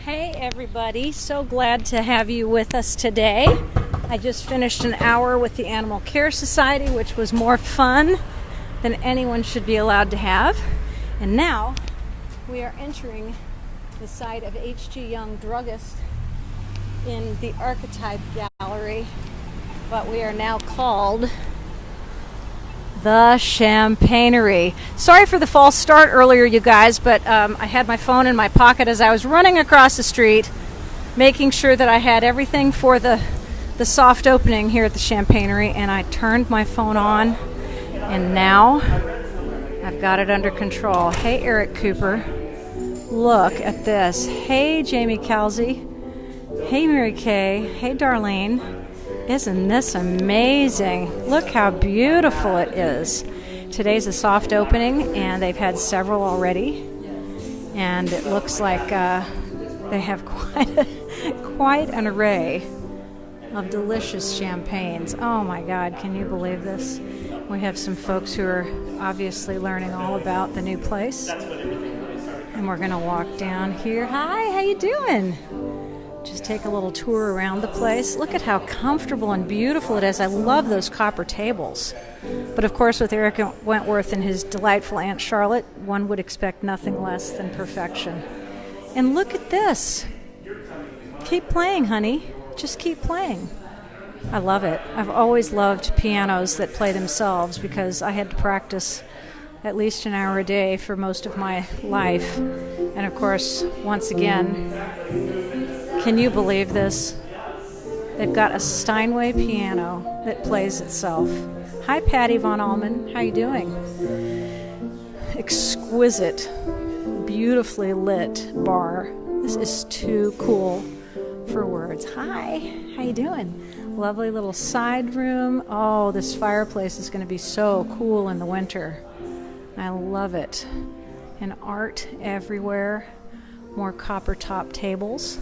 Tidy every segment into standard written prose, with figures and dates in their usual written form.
Hey everybody, so glad to have you with us today. I just finished an hour with the Animal Care Society, which was more fun than anyone should be allowed to have. And now we are entering the site of H.G. Young Druggist in the Archetype Gallery, but we are now called the Champagnery. Sorry for the false start earlier, you guys, but I had my phone in my pocket as I was running across the street, making sure that I had everything for the soft opening here at the Champagnery, and I turned my phone on, and now I've got it under control. Hey, Eric Cooper. Look at this. Hey, Jamie Kelsey. Hey, Mary Kay. Hey, Darlene. Isn't this amazing? Look how beautiful it is. Today's a soft opening, and they've had several already. And it looks like they have quite an array of delicious champagnes. Oh my God, can you believe this? We have some folks who are obviously learning all about the new place. And we're gonna walk down here. Hi, how you doing? Just take a little tour around the place. Look at how comfortable and beautiful it is. I love those copper tables. But of course, with Eric Wentworth and his delightful Aunt Charlotte, one would expect nothing less than perfection. And look at this. Keep playing, honey. Just keep playing. I love it. I've always loved pianos that play themselves because I had to practice at least an hour a day for most of my life. And of course, once again, can you believe this? They've got a Steinway piano that plays itself. Hi, Patty Von Allman. How you doing? Exquisite, beautifully lit bar. This is too cool for words. Hi, how you doing? Lovely little side room. Oh, this fireplace is going to be so cool in the winter. I love it. And art everywhere. More copper top tables.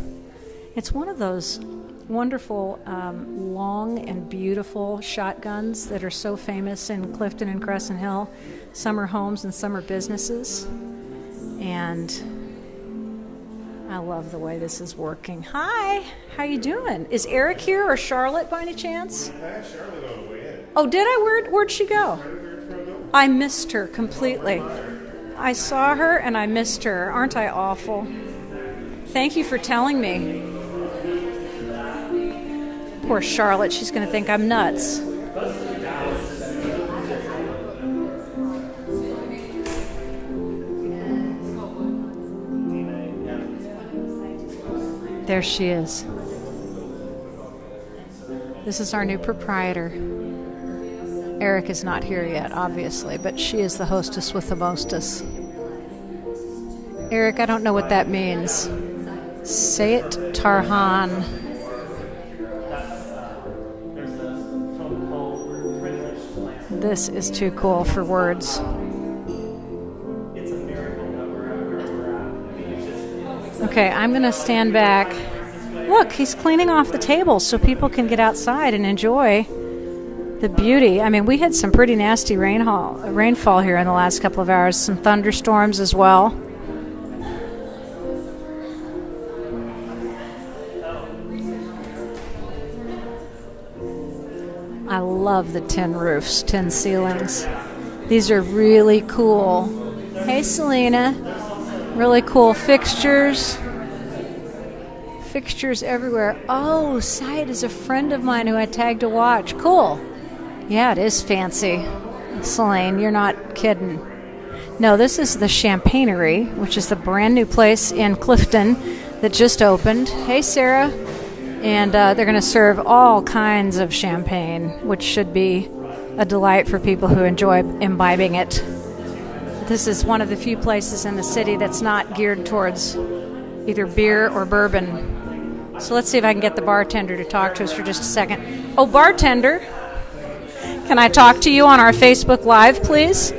It's one of those wonderful, long and beautiful shotguns that are so famous in Clifton and Crescent Hill, summer homes and summer businesses. And I love the way this is working. Hi, how you doing? Is Eric here or Charlotte by any chance? I had Charlotte on the way in. Oh, did I? Where'd she go? I missed her completely. I saw her and I missed her. Aren't I awful? Thank you for telling me. Poor Charlotte, she's going to think I'm nuts. There she is. This is our new proprietor. Eric is not here yet, obviously, but she is the hostess with the mostest. Eric, I don't know what that means. Say it, Tarhan. This is too cool for words. Okay, I'm going to stand back. Look, he's cleaning off the tables so people can get outside and enjoy the beauty. I mean, we had some pretty nasty rainfall here in the last couple of hours, some thunderstorms as well. I love the tin roofs, tin ceilings. These are really cool. Hey, Selena. Really cool fixtures. Fixtures everywhere. Oh, Syed is a friend of mine who I tagged a watch. Cool. Yeah, it is fancy. Selene, you're not kidding. No, this is the Champagnery, which is the brand new place in Clifton that just opened. Hey, Sarah. And they're going to serve all kinds of champagne, which should be a delight for people who enjoy imbibing it. This is one of the few places in the city that's not geared towards either beer or bourbon. So let's see if I can get the bartender to talk to us for just a second. Oh, bartender, can I talk to you on our Facebook Live, please?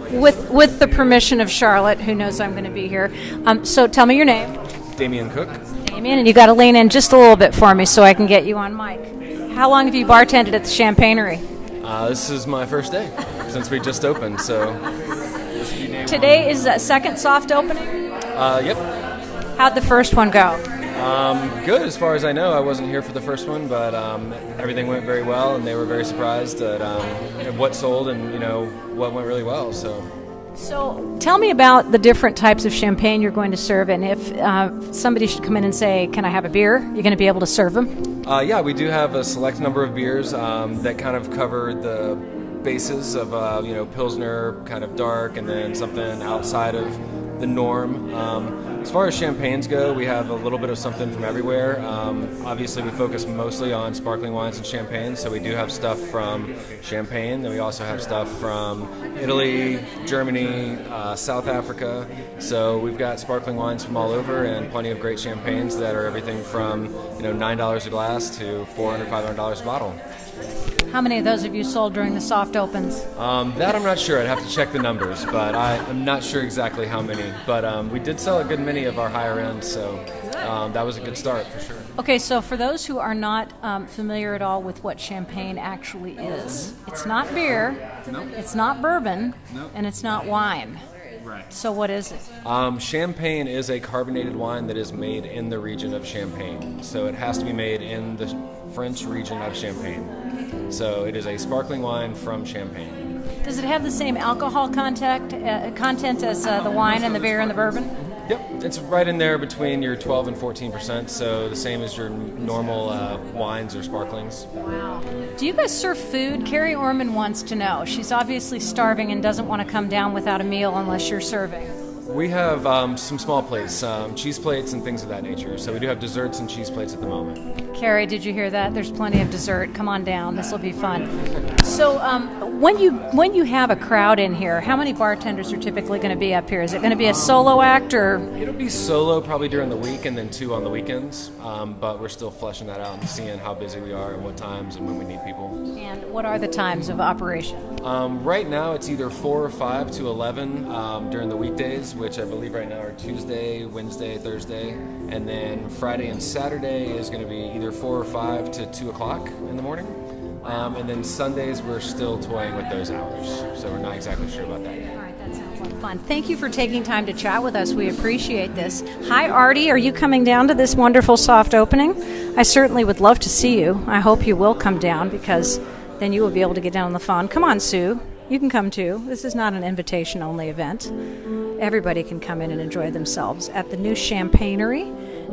With the permission of Charlotte, who knows I'm going to be here. So tell me your name. Damian Cook. And you got to lean in just a little bit for me so I can get you on mic. How long have you bartended at the Champagnery? This is my first day since we just opened, so Today is a second soft opening? Yep. How'd the first one go? Good, as far as I know. I wasn't here for the first one, but everything went very well, and they were very surprised at what sold and what went really well. So tell me about the different types of champagne you're going to serve, and if somebody should come in and say, "Can I have a beer?" You're going to be able to serve them. Yeah, we do have a select number of beers that kind of cover the bases of Pilsner, kind of dark, and then something outside of the norm. As far as champagnes go, we have a little bit of something from everywhere. Obviously, we focus mostly on sparkling wines and champagne, so we do have stuff from Champagne. Then we also have stuff from Italy, Germany, South Africa. So we've got sparkling wines from all over and plenty of great champagnes that are everything from $9 a glass to $400, $500 a bottle. How many of those have you sold during the soft opens? That I'm not sure. I'd have to check the numbers, but I'm not sure exactly how many. But we did sell a good many of our higher ends, so that was a good start for sure. Okay, so for those who are not familiar at all with what champagne actually is, it's not beer, it's not bourbon, and it's not wine. Right. So what is it? Champagne is a carbonated wine that is made in the region of Champagne. So it has to be made in the French region of Champagne. So it is a sparkling wine from Champagne. Does it have the same alcohol content as the wine and the beer and the bourbon? Yep, it's right in there between your 12 and 14%, so the same as your normal wines or sparklings. Wow. Do you guys serve food? Carrie Orman wants to know. She's obviously starving and doesn't want to come down without a meal unless you're serving. We have some small plates, cheese plates and things of that nature. So we do have desserts and cheese plates at the moment. Carrie, did you hear that? There's plenty of dessert. Come on down. This will be fun. So when you have a crowd in here, how many bartenders are typically going to be up here? Is it going to be a solo act or? It'll be solo probably during the week and then 2 on the weekends. But we're still fleshing that out and seeing how busy we are and what times and when we need people. And what are the times of operation? Right now it's either 4 or 5 to 11 during the weekdays, which I believe right now are Tuesday, Wednesday, Thursday, and then Friday and Saturday is going to be either 4 or 5 to 2 o'clock in the morning. And then Sundays we're still toying with those hours, so we're not exactly sure about that yet. All right, that sounds like fun. Thank you for taking time to chat with us. We appreciate this. Hi, Artie. Are you coming down to this wonderful soft opening? I certainly would love to see you. I hope you will come down because then you will be able to get down on the phone. Come on, Sue. You can come too. This is not an invitation-only event. Everybody can come in and enjoy themselves at the new Champagnery.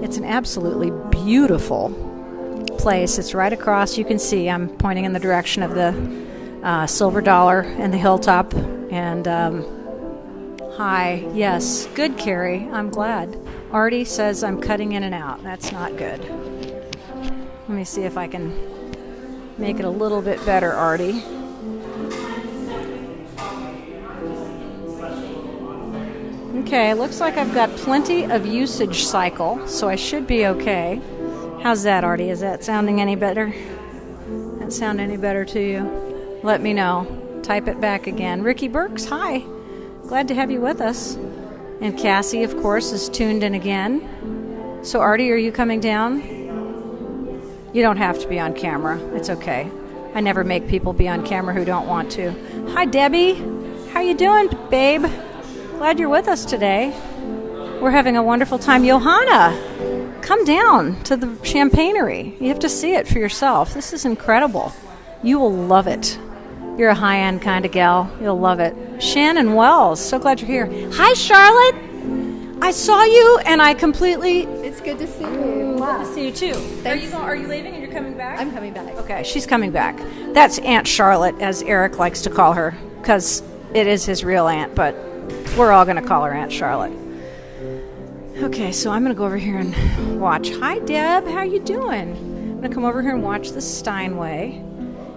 It's an absolutely beautiful place. It's right across. You can see I'm pointing in the direction of the Silver Dollar and the Hilltop. And hi. Yes. Good, Carrie. I'm glad. Artie says I'm cutting in and out. That's not good. Let me see if I can make it a little bit better, Artie. Okay, looks like I've got plenty of usage cycle, so I should be okay. How's that, Artie? Is that sounding any better? That sound any better to you? Let me know. Type it back again. Ricky Burks, hi. Glad to have you with us. And Cassie, of course, is tuned in again. So, Artie, are you coming down? You don't have to be on camera. It's okay. I never make people be on camera who don't want to. Hi, Debbie. How you doing, babe? Glad you're with us today. We're having a wonderful time. Johanna, come down to the Champagnery. You have to see it for yourself. This is incredible. You will love it. You're a high-end kind of gal. You'll love it. Shannon Wells, so glad you're here. Hi, Charlotte. I saw you, and I completely... It's good to see you. Glad to see you, too. Thanks. Are you leaving and you're coming back? I'm coming back. Okay, she's coming back. That's Aunt Charlotte, as Eric likes to call her, because it is his real aunt, but we're all going to call her Aunt Charlotte. Okay, so I'm going to go over here and watch. Hi, Deb. How you doing? I'm going to come over here and watch the Steinway.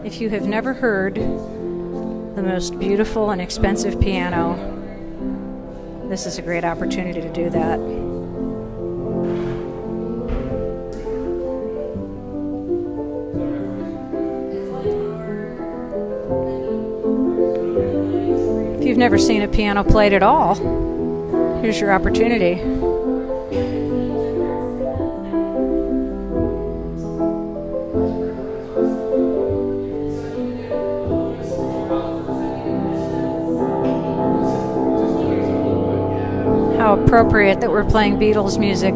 If you have never heard the most beautiful and expensive piano, this is a great opportunity to do that. If you've never seen a piano played at all, here's your opportunity. How appropriate that we're playing Beatles music,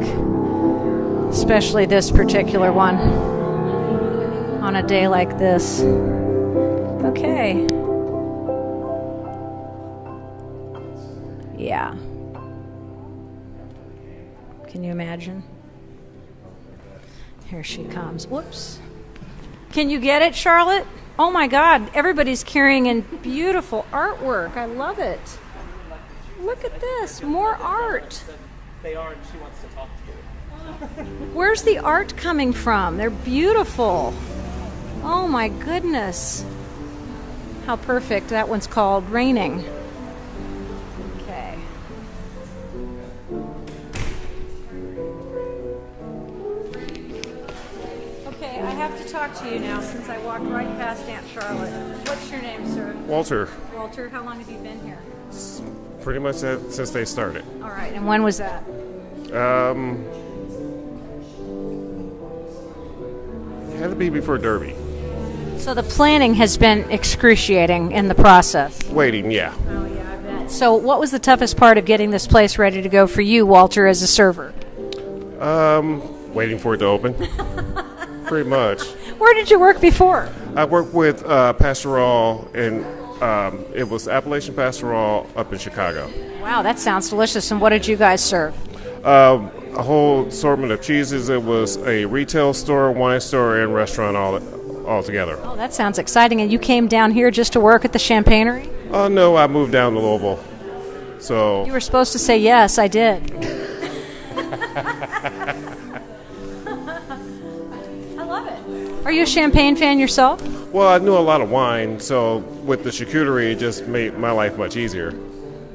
especially this particular one, on a day like this. Okay. Yeah. Can you imagine? Here she comes. Whoops. Can you get it, Charlotte? Oh my God, everybody's carrying in beautiful artwork. I love it. Look at this, more art. They are, and she wants to talk to you. Where's the art coming from? They're beautiful. Oh my goodness. How perfect. That one's called Raining. Okay. Okay, I have to talk to you now since I walked right past Aunt Charlotte. What's your name, sir? Walter, Walter, how long have you been here? pretty much since they started. All right, and when was that? Had to be before Derby. So the planning has been excruciating in the process. Waiting, yeah. Oh, yeah, I bet. So what was the toughest part of getting this place ready to go for you, Walter, as a server? Waiting for it to open. Pretty much. Where did you work before? I worked with Pastoral, and it was Appalachian Pastoral up in Chicago. Wow, that sounds delicious. And what did you guys serve? A whole assortment of cheeses. It was a retail store, wine store, and restaurant all together. Oh, that sounds exciting. And you came down here just to work at the Champagnery? Oh, no, I moved down to Louisville. So You were supposed to say yes, I did. I love it. Are you a champagne fan yourself? well, I knew a lot of wine, so with the charcuterie, it just made my life much easier.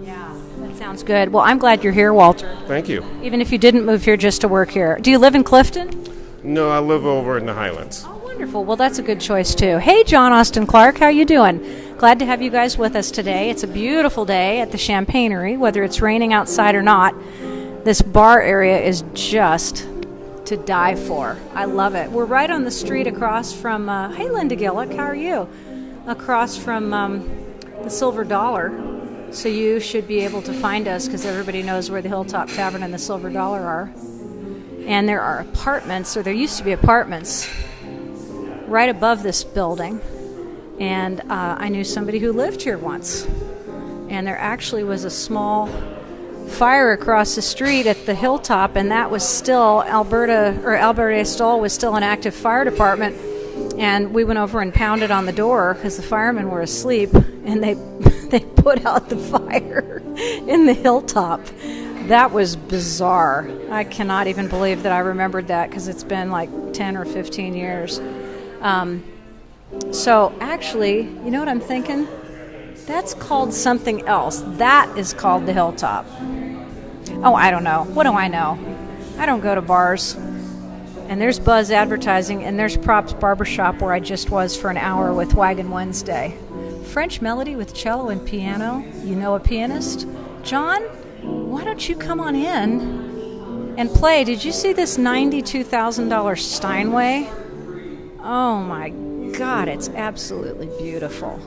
Yeah, that sounds good. Well, I'm glad you're here, Walter. Thank you. Even if you didn't move here just to work here. Do you live in Clifton? No, I live over in the Highlands. Oh, wonderful. Well, that's a good choice, too. Hey, John Austin Clark, how you doing? Glad to have you guys with us today. It's a beautiful day at the Champagnery, whether it's raining outside or not. This bar area is just to die for. I love it. We're right on the street across from, hey, Linda Gillick, how are you? Across from the Silver Dollar. So you should be able to find us because everybody knows where the Hilltop Tavern and the Silver Dollar are. And there are apartments, or there used to be apartments, right above this building. And I knew somebody who lived here once. And there actually was a small fire across the street at the Hilltop, and that was still Alberta Stoll was still an active fire department. And we went over and pounded on the door because the firemen were asleep, and they put out the fire in the Hilltop. That was bizarre. I cannot even believe that I remembered that because it's been like 10 or 15 years. So actually, you know what I'm thinking? That's called something else. That is called the Hilltop. Oh, I don't know. What do I know? I don't go to bars. And there's Buzz Advertising, and there's Props Barbershop, where I just was for an hour with Wagon Wednesday. French Melody with cello and piano. You know a pianist? John, why don't you come on in and play? Did you see this $92,000 Steinway? Oh my God, it's absolutely beautiful.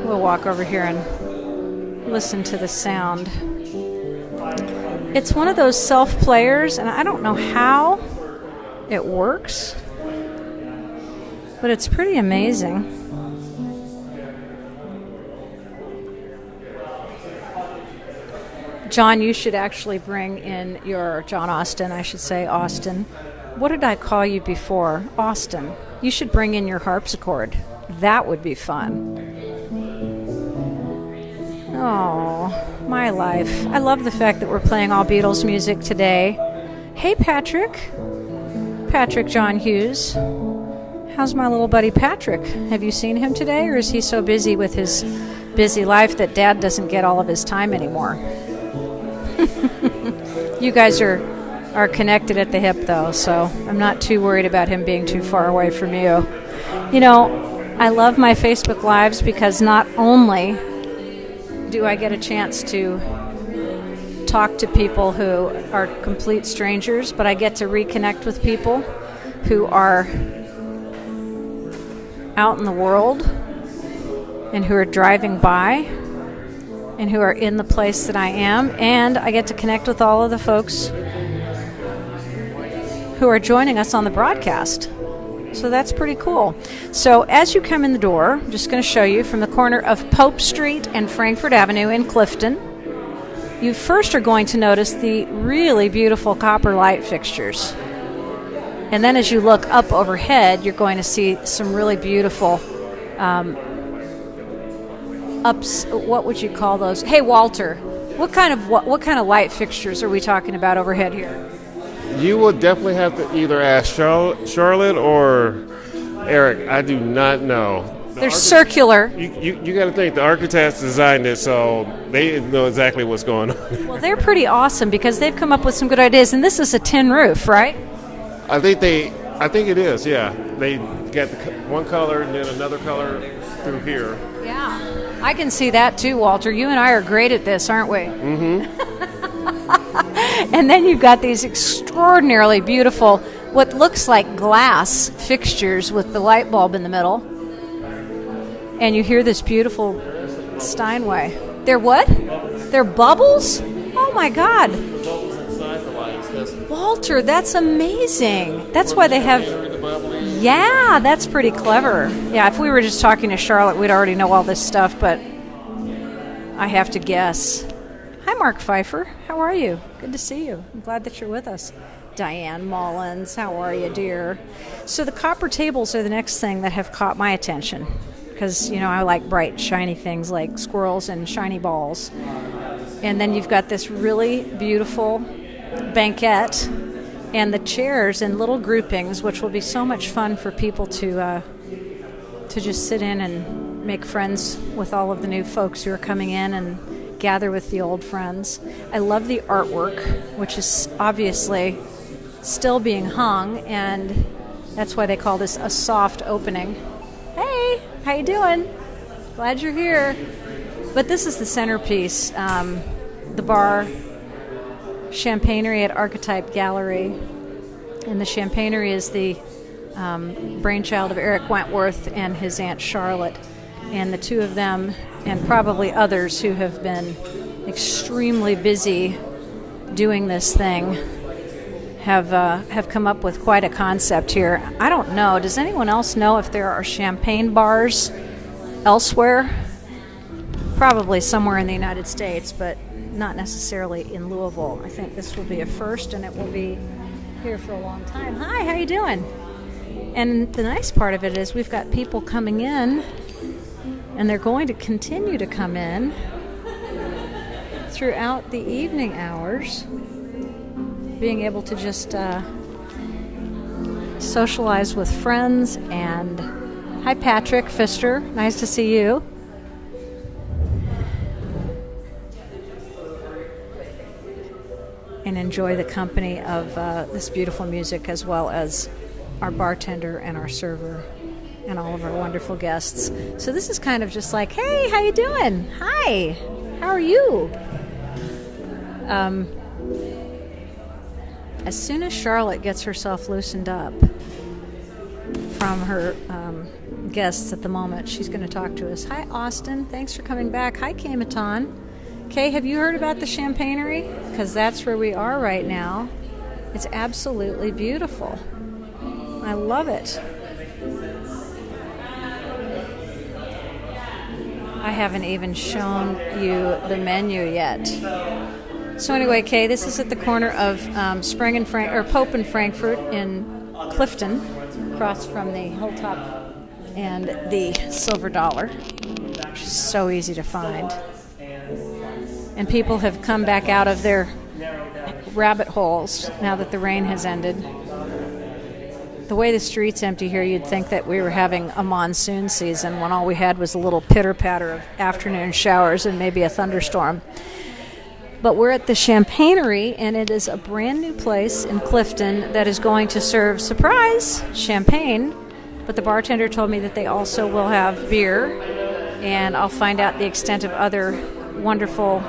We'll walk over here and listen to the sound. It's one of those self-players, and I don't know how it works, but it's pretty amazing. John, you should actually bring in your John Austin, I should say Austin. What did I call you before? Austin. You should bring in your harpsichord. That would be fun. Oh, my life. I love the fact that we're playing all Beatles music today. Hey, Patrick. Patrick John Hughes. How's my little buddy Patrick? Have you seen him today, or is he so busy with his busy life that Dad doesn't get all of his time anymore? You guys are connected at the hip, though, so I'm not too worried about him being too far away from you. You know, I love my Facebook Lives because not only do I get a chance to talk to people who are complete strangers, but I get to reconnect with people who are out in the world and who are driving by and who are in the place that I am, and I get to connect with all of the folks who are joining us on the broadcast. So that's pretty cool. So as you come in the door, I'm just going to show you from the corner of Pope Street and Frankfurt Avenue in Clifton. You first are going to notice the really beautiful copper light fixtures. And then as you look up overhead, you're going to see some really beautiful what would you call those? Hey, Walter, what kind of light fixtures are we talking about overhead here? You will definitely have to either ask Charlotte or Eric. I do not know. They're circular. You got to think the architects designed it, so they know exactly what's going on. Well, they're pretty awesome because they've come up with some good ideas, and this is a tin roof, right? I think it is. Yeah, they got one color and then another color through here. Yeah, I can see that too, Walter. You and I are great at this, aren't we? Mm-hmm. And then you've got these extraordinarily beautiful, what looks like glass fixtures with the light bulb in the middle. And you hear this beautiful Steinway. They're what? They're bubbles? Oh my God. Bubbles inside the lights. Walter, that's amazing. That's why they have... Yeah, that's pretty clever. Yeah, if we were just talking to Charlotte, we'd already know all this stuff, but I have to guess. Hi, Mark Pfeiffer. How are you? Good to see you. I'm glad that you're with us. Diane Mullins, how are you, dear? So the copper tables are the next thing that have caught my attention because, you know, I like bright, shiny things like squirrels and shiny balls. And then you've got this really beautiful banquette and the chairs in little groupings, which will be so much fun for people to just sit in and make friends with all of the new folks who are coming in and gather with the old friends. I love the artwork, which is obviously still being hung, and that's why they call this a soft opening. Hey, how you doing? Glad you're here. But this is the centerpiece, the bar Champagnery at Archetype Gallery. And the Champagnery is the brainchild of Eric Wentworth and his Aunt Charlotte. And the two of them, and probably others who have been extremely busy doing this thing, have come up with quite a concept here. I don't know. Does anyone else know if there are champagne bars elsewhere? Probably somewhere in the United States, but not necessarily in Louisville. I think this will be a first, and it will be here for a long time. Hi, how you doing? And the nice part of it is we've got people coming in, and they're going to continue to come in throughout the evening hours, being able to just socialize with friends. And hi, Patrick Pfister. Nice to see you. And enjoy the company of this beautiful music, as well as our bartender and our server and all of our wonderful guests. So this is kind of just like, hey, how you doing? Hi, how are you? As soon as Charlotte gets herself loosened up from her guests at the moment, she's going to talk to us. Hi, Austin. Thanks for coming back. Hi, Kay Maton. Kay, have you heard about the Champagnery? Because that's where we are right now. It's absolutely beautiful. I love it. I haven't even shown you the menu yet. So anyway, Kay, this is at the corner of Pope and Frankfurt in Clifton, across from the Hilltop and the Silver Dollar, which is so easy to find. And people have come back out of their rabbit holes now that the rain has ended. The way the street's empty here, you'd think that we were having a monsoon season when all we had was a little pitter-patter of afternoon showers and maybe a thunderstorm. But we're at the Champagnery, and it is a brand new place in Clifton that is going to serve, surprise, champagne. But the bartender told me that they also will have beer, and I'll find out the extent of other wonderful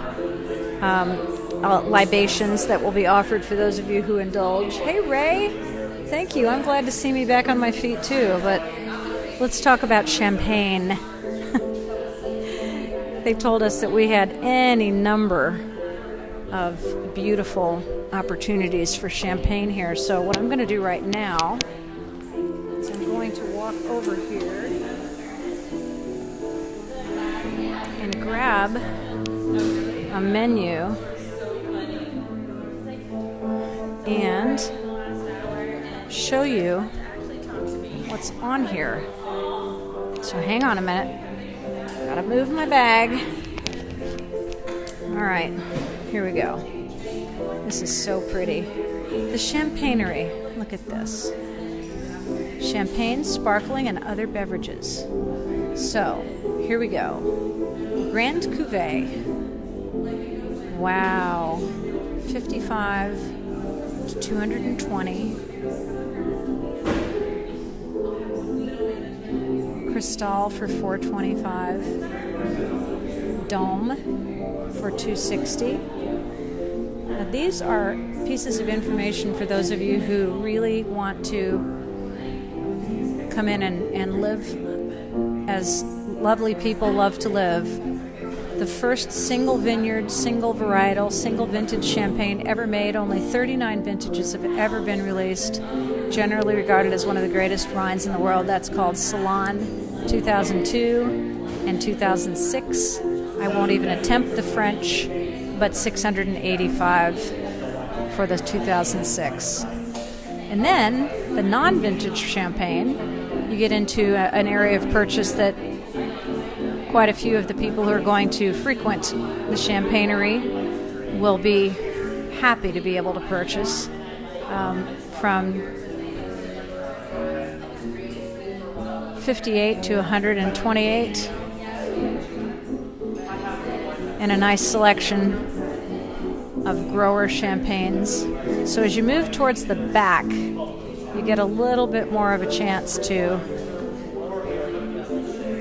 libations that will be offered for those of you who indulge. Hey, Ray. Thank you. I'm glad to see me back on my feet, too. But let's talk about champagne. They told us that we had any number of beautiful opportunities for champagne here. So what I'm going to do right now is I'm going to walk over here and grab a menu and show you what's on here. So hang on a minute. Gotta move my bag. All right, here we go. This is so pretty. The Champagnery. Look at this. Champagne, sparkling, and other beverages. So, here we go. Grand Cuvée. Wow. 55 to 220. Cristal for 425. Dome for 260. Now, these are pieces of information for those of you who really want to come in and live as lovely people love to live. The first single vineyard, single varietal, single vintage champagne ever made. Only 39 vintages have ever been released. Generally regarded as one of the greatest wines in the world. That's called Salon 2002 and 2006. I won't even attempt the French, but 685 for the 2006. And then the non-vintage champagne, you get into an area of purchase that quite a few of the people who are going to frequent the Champagnery will be happy to be able to purchase, from 58 to 128, and a nice selection of grower champagnes. So as you move towards the back, you get a little bit more of a chance to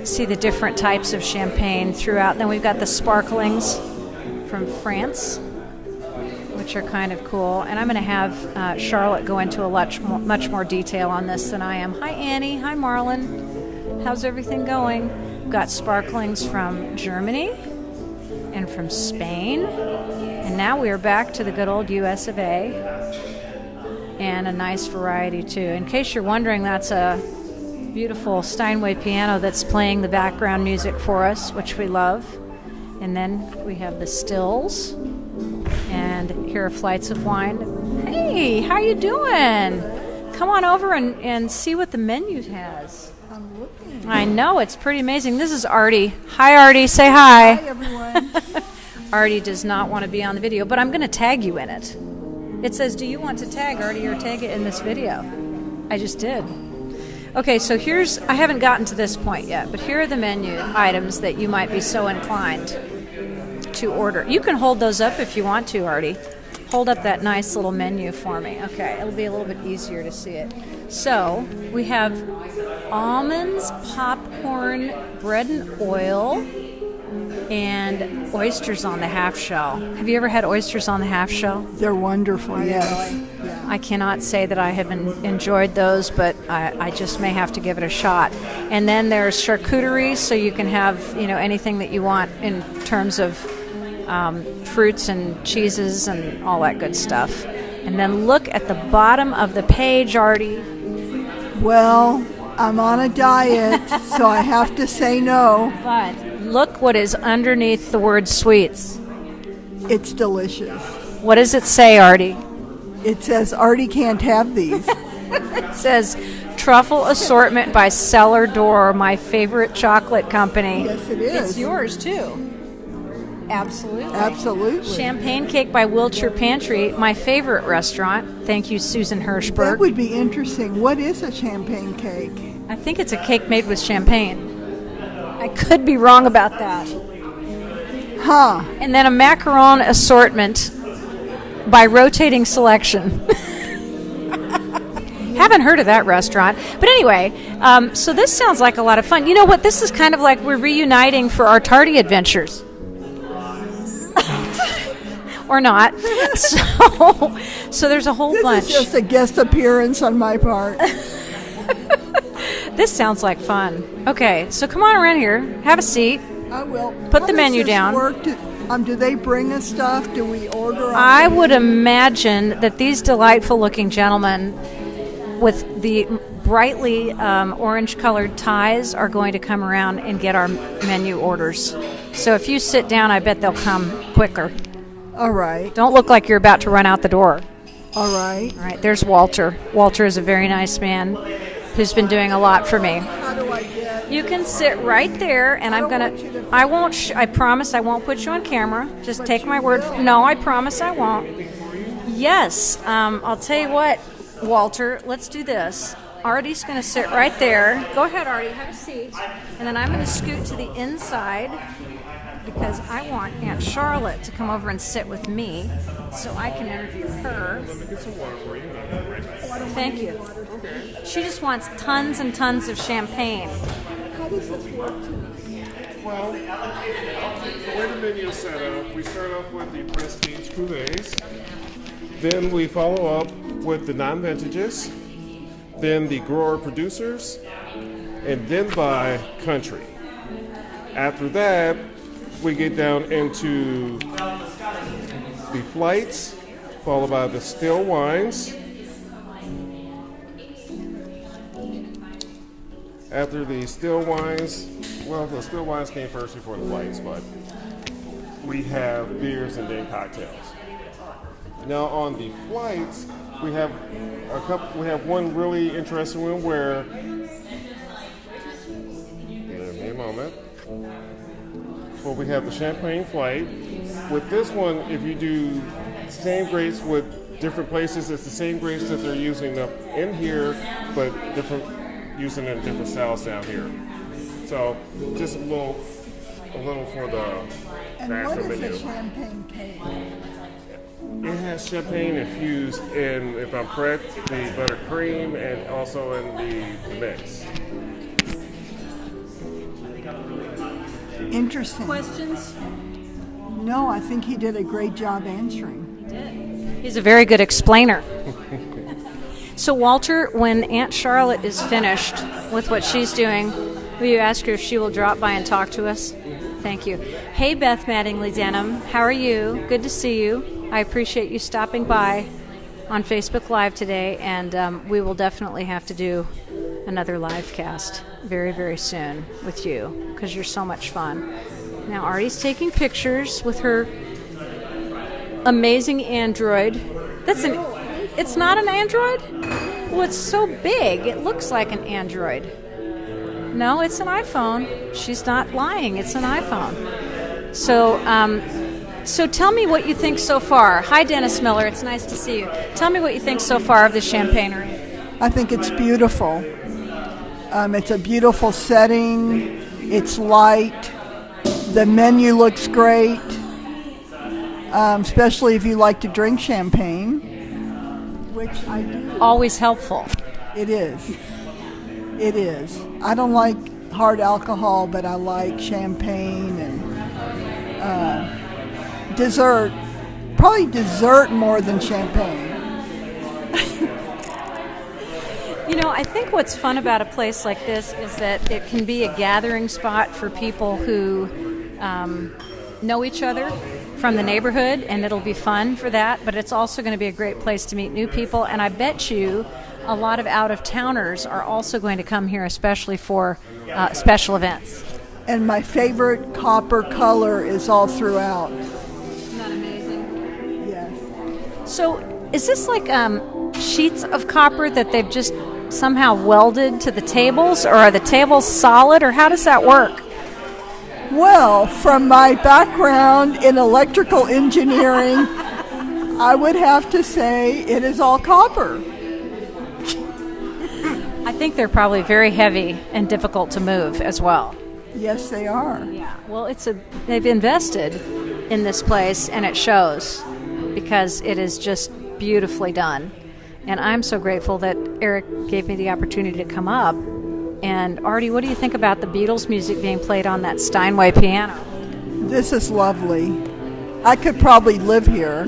see the different types of champagne throughout. Then we've got the sparklings from France, which are kind of cool. And I'm going to have Charlotte go into much more detail on this than I am. Hi, Annie. Hi, Marlon. How's everything going? We've got sparklings from Germany and from Spain. And now we are back to the good old US of A. And a nice variety, too. In case you're wondering, that's a beautiful Steinway piano that's playing the background music for us, which we love. And then we have the stills. And here are flights of wine. Hey, how you doing? Come on over and see what the menu has. I'm looking. I know, it's pretty amazing. This is Artie. Hi, Artie. Say hi. Hi, everyone. Artie does not want to be on the video, but I'm going to tag you in it. It says, do you want to tag Artie or tag it in this video? I just did. Okay, so I haven't gotten to this point yet, but here are the menu items that you might be so inclined to order. You can hold those up if you want to, Artie. Hold up that nice little menu for me. Okay, it'll be a little bit easier to see it. So, we have almonds, popcorn, bread and oil, and oysters on the half shell. Have you ever had oysters on the half shell? They're wonderful, yes. Yeah. I cannot say that I have enjoyed those, but I just may have to give it a shot. And then there's charcuterie, so you can have anything that you want in terms of fruits and cheeses and all that good stuff. And then look at the bottom of the page, Artie. Well, I'm on a diet, so I have to say no. But look what is underneath the word sweets. It's delicious. What does it say, Artie? It says Artie can't have these. It says truffle assortment by Cellar Door, my favorite chocolate company. Yes, it is. It's yours, too. Absolutely. Absolutely. Champagne cake by Wiltshire Pantry, my favorite restaurant. Thank you, Susan Hirschberg. That would be interesting. What is a champagne cake? I think it's a cake made with champagne. I could be wrong about that. Huh. And then a macaron assortment by Rotating Selection. Haven't heard of that restaurant. But anyway, so this sounds like a lot of fun. You know what? This is kind of like we're reuniting for our tardy adventures. Or not. So there's a whole bunch. This is just a guest appearance on my part. This sounds like fun. Okay, so come on around here. Have a seat. I will. Put How the does menu this down. work? Do they bring us stuff? Do we order? I would imagine that these delightful-looking gentlemen with the brightly orange-colored ties are going to come around and get our menu orders. So if you sit down, I bet they'll come quicker. All right. Don't look like you're about to run out the door. All right. All right, there's Walter. Walter is a very nice man who's been doing a lot for me. How do I get? You can sit right there, and I'm gonna. I won't. I promise I won't put you on camera. Just take my word. No, I promise I won't. Yes. I'll tell you what, Walter. Let's do this. Artie's going to sit right there. Go ahead, Artie. Have a seat. And then I'm going to scoot to the inside because I want Aunt Charlotte to come over and sit with me so I can interview her. Thank you. She just wants tons and tons of champagne. How does this work? Well, the way the menu is set up, we start off with the prestige cuvées. Then we follow up with the non-vintages. Then the grower producers. And then by country. After that, we get down into the flights, followed by the still wines. After the still wines, well, the still wines came first before the flights, but we have beers and then cocktails. Now on the flights, we have a couple. We have one really interesting one where. Give me a moment. Well, we have the champagne flight. With this one, if you do same grapes with different places, it's the same grapes that they're using up in here, but different, using in different styles down here. So just a little for the And national what is menu. a champagne cake? It has champagne infused in, if I'm correct, the buttercream and also in the mix. Interesting. Questions? No, I think he did a great job answering. He's a very good explainer. So, Walter, when Aunt Charlotte is finished with what she's doing, will you ask her if she will drop by and talk to us? Thank you. Hey, Beth Mattingly Denham. How are you? Good to see you. I appreciate you stopping by on Facebook Live today, and we will definitely have to do another live cast very, very soon with you because you're so much fun. Now, Artie's taking pictures with her amazing Android. It's not an Android? Well, it's so big, it looks like an Android. No, it's an iPhone. She's not lying. It's an iPhone. So tell me what you think so far. Hi, Dennis Miller. It's nice to see you. Tell me what you think so far of the Champagnery. I think it's beautiful. It's a beautiful setting. It's light. The menu looks great, especially if you like to drink champagne, which I do. Always helpful. It is. It is. I don't like hard alcohol, but I like champagne and dessert. Probably dessert more than champagne. You know, I think what's fun about a place like this is that it can be a gathering spot for people who know each other from the neighborhood, and it'll be fun for that, but it's also going to be a great place to meet new people, and I bet you a lot of out-of-towners are also going to come here, especially for special events. And my favorite copper color is all throughout. Isn't that amazing? Yes. So is this like sheets of copper that they've just somehow welded to the tables, or are the tables solid, or how does that work? Well, from my background in electrical engineering, I would have to say it is all copper. I think they're probably very heavy and difficult to move as well. Yes, they are. Yeah. Well, they've invested in this place, and it shows because it is just beautifully done. And I'm so grateful that Eric gave me the opportunity to come up. And Artie, what do you think about the Beatles music being played on that Steinway piano? This is lovely. I could probably live here.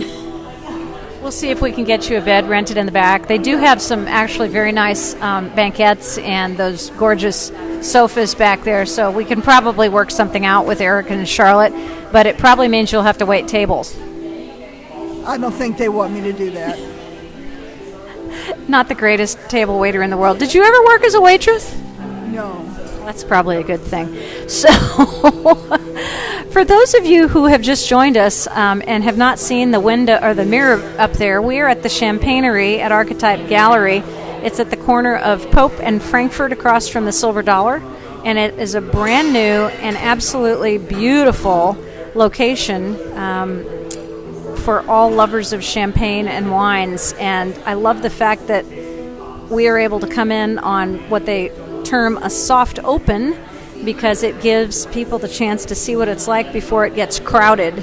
Well, We'll see if we can get you a bed rented in the back. They do have some actually very nice banquettes and those gorgeous sofas back there, so we can probably work something out with Eric and Charlotte, but it probably means you'll have to wait tables. I don't think they want me to do that. Not the greatest table waiter in the world. Did you ever work as a waitress? No. That's probably a good thing. So, for those of you who have just joined us and have not seen the window or the mirror up there, we are at the Champagnery at Archetype Gallery. It's at the corner of Pope and Frankfurt across from the Silver Dollar, and it is a brand new and absolutely beautiful location for all lovers of champagne and wines. And I love the fact that we are able to come in on what they term a soft open, because it gives people the chance to see what it's like before it gets crowded.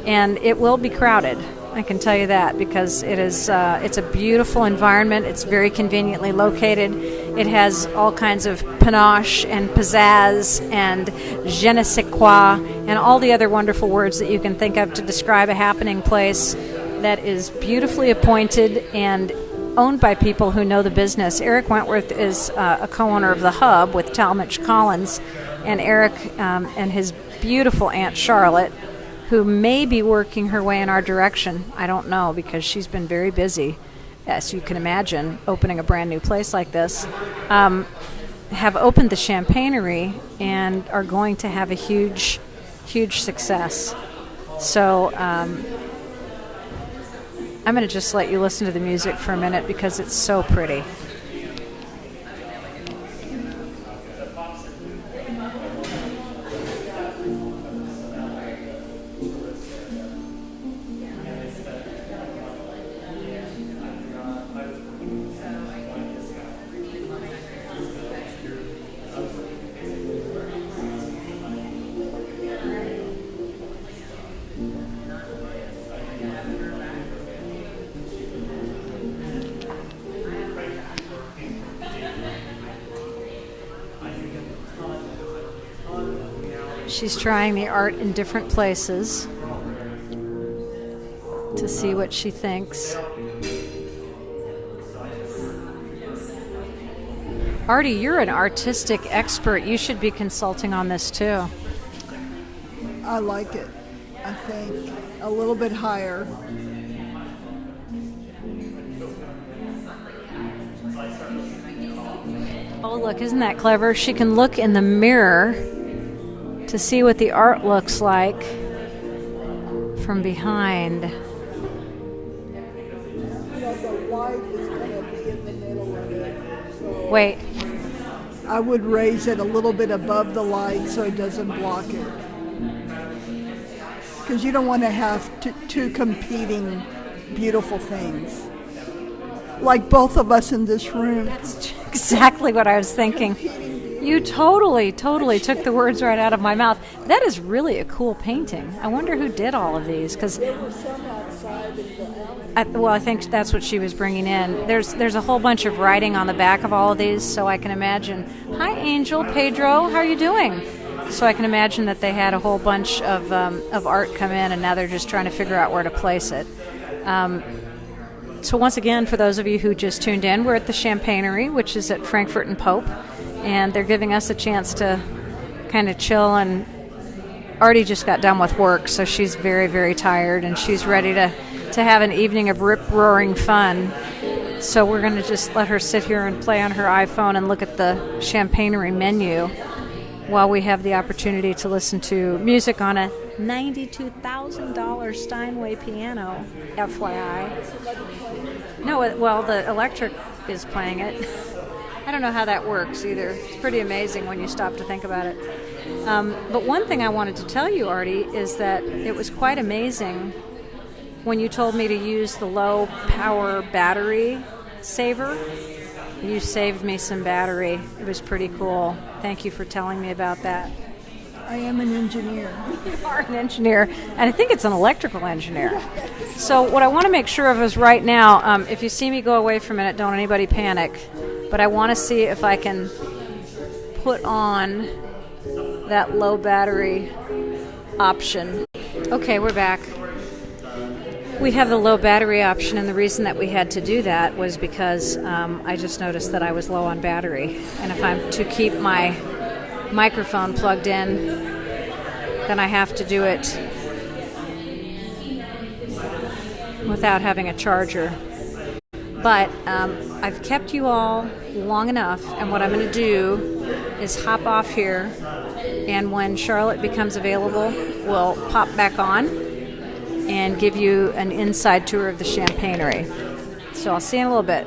And it will be crowded, I can tell you that, because it is it's a beautiful environment. It's very conveniently located. It has all kinds of panache and pizzazz and je ne sais quoi and all the other wonderful words that you can think of to describe a happening place that is beautifully appointed and owned by people who know the business. Eric Wentworth is a co-owner of the Hub with Talmadge Collins, and Eric and his beautiful Aunt Charlotte, who may be working her way in our direction. I don't know, because she's been very busy, as you can imagine, opening a brand new place like this, have opened the Champagnery and are going to have a huge, huge success. So I'm going to just let you listen to the music for a minute because it's so pretty. She's trying the art in different places to see what she thinks. Artie, you're an artistic expert. You should be consulting on this too. I like it. I think a little bit higher. Oh, look, isn't that clever? She can look in the mirror to see what the art looks like from behind. You know, the light is going to be in the middle of it. So Wait. I would raise it a little bit above the light so it doesn't block it. Because you don't want to have two competing beautiful things. Like both of us in this room. That's exactly what I was thinking. You totally took the words right out of my mouth. That is really a cool painting. I wonder who did all of these, because There were some outside in the alley. I think that's what she was bringing in. There's a whole bunch of writing on the back of all of these, so I can imagine. Hi, Angel, Pedro, how are you doing? So I can imagine that they had a whole bunch of art come in, and now they're just trying to figure out where to place it. So once again, for those of you who just tuned in, we're at the Champagnery, which is at Frankfurt and Pope, and they're giving us a chance to kind of chill. And Artie just got done with work, so she's very, very tired, and she's ready to have an evening of rip-roaring fun. So we're going to just let her sit here and play on her iPhone and look at the Champagnery menu while we have the opportunity to listen to music on a $92,000 Steinway piano, FYI. No, well, the electric is playing it. I don't know how that works either. It's pretty amazing when you stop to think about it. But one thing I wanted to tell you, Artie, is that it was quite amazing when you told me to use the low power battery saver. You saved me some battery. It was pretty cool. Thank you for telling me about that. I am an engineer. You are an engineer, and I think it's an electrical engineer. So what I want to make sure of is right now, if you see me go away for a minute, don't anybody panic, but I want to see if I can put on that low battery option. Okay, we're back. We have the low battery option, and the reason that we had to do that was because I just noticed that I was low on battery. And if I'm to keep my microphone plugged in, then I have to do it without having a charger. But I've kept you all long enough, and what I'm going to do is hop off here, and when Charlotte becomes available, we'll pop back on and give you an inside tour of the Champagnery. So I'll see you in a little bit.